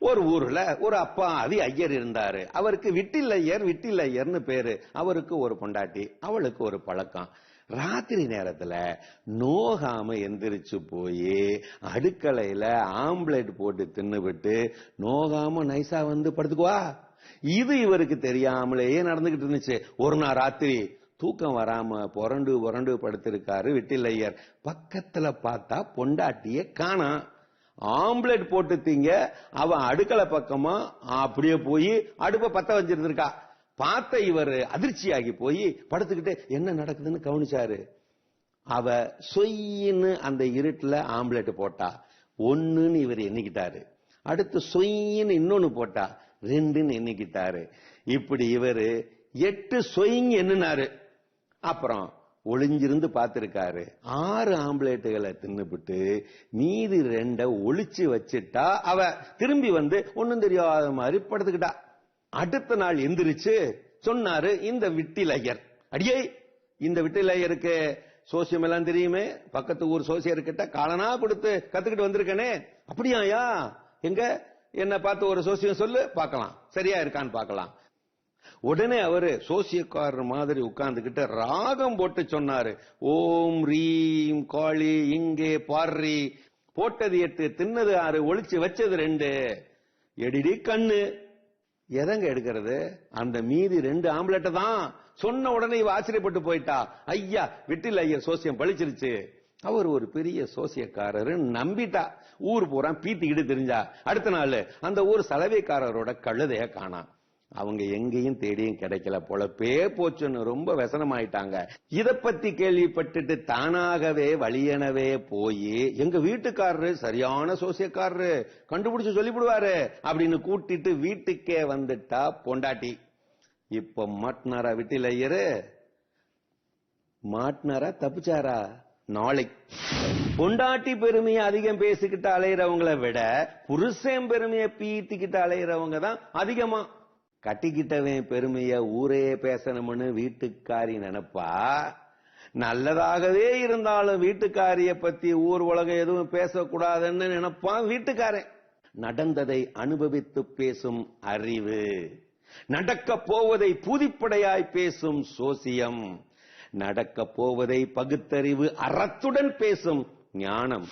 ஒரு ஊர்ல ஒரு அப்பாவி ஐயர் இருந்தாரு. அவருக்கு விட்டில்லையர்னு பேரு. அவருக்கு ஒரு பொண்டாட்டி, அவளுக்கு ஒரு பழக்கம். ராத்திரி நேரத்துல நோகாம எந்திரிச்சு போய் அடுக்கலையில ஆம்லெட் போட்டு தின்னுபிட்டு நோகாம நைசா வந்து படுத்துக்குவா. இது இவருக்கு தெரியாமலேயே நடந்துகிட்டு இருந்துச்சு. ஒரு நாள் ராத்திரி தூக்கம் வராம புரண்டு படுத்திருக்காரு விட்டில்லையர். பக்கத்துல பார்த்தா பொண்டாட்டிய காணோம். ஆம்லெட் போட்டு திங்க அவன் அடுக்கலை பக்கமா அப்படியே போய் அடுப்ப பத்த வச்சிருந்திருக்கா. பார்த்த இவர் அதிர்ச்சியாகி போய் படுத்துக்கிட்டு என்ன நடக்குதுன்னு கவனிச்சாரு. அவ சொயின்னு அந்த இருட்டுல ஆம்லெட் போட்டா. 1ன்னு இவர் எண்ணிக்கிட்டாரு. அடுத்து சொயின்னு இன்னொன்னு போட்டா 2ன்னு எண்ணிக்கிட்டாரு. இப்படி இவரு 8 சொயின்னு எண்ணினாரு. அப்புறம் ஒளிஞ்சிருந்து பார்த்திருக்காரு. 6 ஆம்லேட்டுகளை தின்னுபிட்டு மீதி 2 ஒளிச்சு வச்சுட்டா அவ திரும்பி வந்து ஒண்ணும் தெரியாத மாதிரி படுத்துக்கிட்டா. அடுத்த நாள் எந்திரிச்சு சொன்னாரு இந்த விட்டிலையர். அடியே, இந்த விட்டிலையருக்கு சோசியம் எல்லாம் தெரியுமே, பக்கத்து ஊர் சோசியர்கிட்ட காலனா கொடுத்து கத்துக்கிட்டு வந்திருக்கனே. அப்படியாயா? எங்க என்ன பார்த்து ஒரு சோசியம் சொல்லு பார்க்கலாம், சரியா இருக்கான்னு பார்க்கலாம். உடனே அவரு சோசியக்காரர் மாதிரி உட்கார்ந்துகிட்டு ராகம் போட்டு சொன்னாரு. ஓம் ரீம் காளி இங்கே பார்ரி, போட்டது 8, தின்னது 6, ஒளிச்சு வச்சது 2. எடிடி கண்ணு. எதங்க எடுக்கிறது? அந்த மீதி 2 ஆம்லெட் தான். சொன்ன உடனே இவ ஆச்சரியப்பட்டு போயிட்டா. ஐயா, விட்டில்லையர் சோசியம் பழிச்சிருச்சு. அவர் ஒரு பெரிய சோசியக்காரரு நம்பிட்டா. ஊர் பூரா பீத்திக்கிட்டு தெரிஞ்சா. அடுத்த நாள் அந்த ஊர் சலவைக்காரரோட கழுதைய காணா. அவங்க எங்கேயும் தேடியும் கிடைக்கல. பொழப்பே போச்சுன்னு ரொம்ப व्यसனமாயிட்டாங்க. இத பத்தி கேள்விப்பட்டுட்டு தானாகவே வழியனவே போய் எங்க வீட்டுக்காரரு சரியான சோசியக்காரரு, கண்டுபிடிச்சு சொல்லிவிடுவாரு அப்படின்னு கூட்டிட்டு வீட்டுக்கே வந்துட்டா பொண்டாட்டி. இப்ப மாட்டினாரா விட்டில்லையரு? மாட்டினாரா தப்பிச்சாரா? நாளை பொண்டாட்டி பெருமையை அதிகம் பேசிக்கிட்டு அலையிறவங்களை விட புருஷன் பெருமையை பீத்திக்கிட்டு அலையிறவங்க தான் அதிகமா. கட்டிக்கிட்டவன் பெருமைய ஊரே பேசணும்னு வீட்டுக்காரி நினைப்பா. நல்லதாகவே இருந்தாலும் வீட்டுக்காரிய பத்தி ஊர் உலகம் எதுவும் பேசக்கூடாதுன்னு நினைப்பான் வீட்டுக்காரன். நடந்ததை அனுபவித்து பேசும் அறிவு, நடக்க போவதை பூதிப்படையாய் பேசும் சோசியம், நடக்க போவதை பகுத்தறிவு அறத்துடன் பேசும் ஞானம்.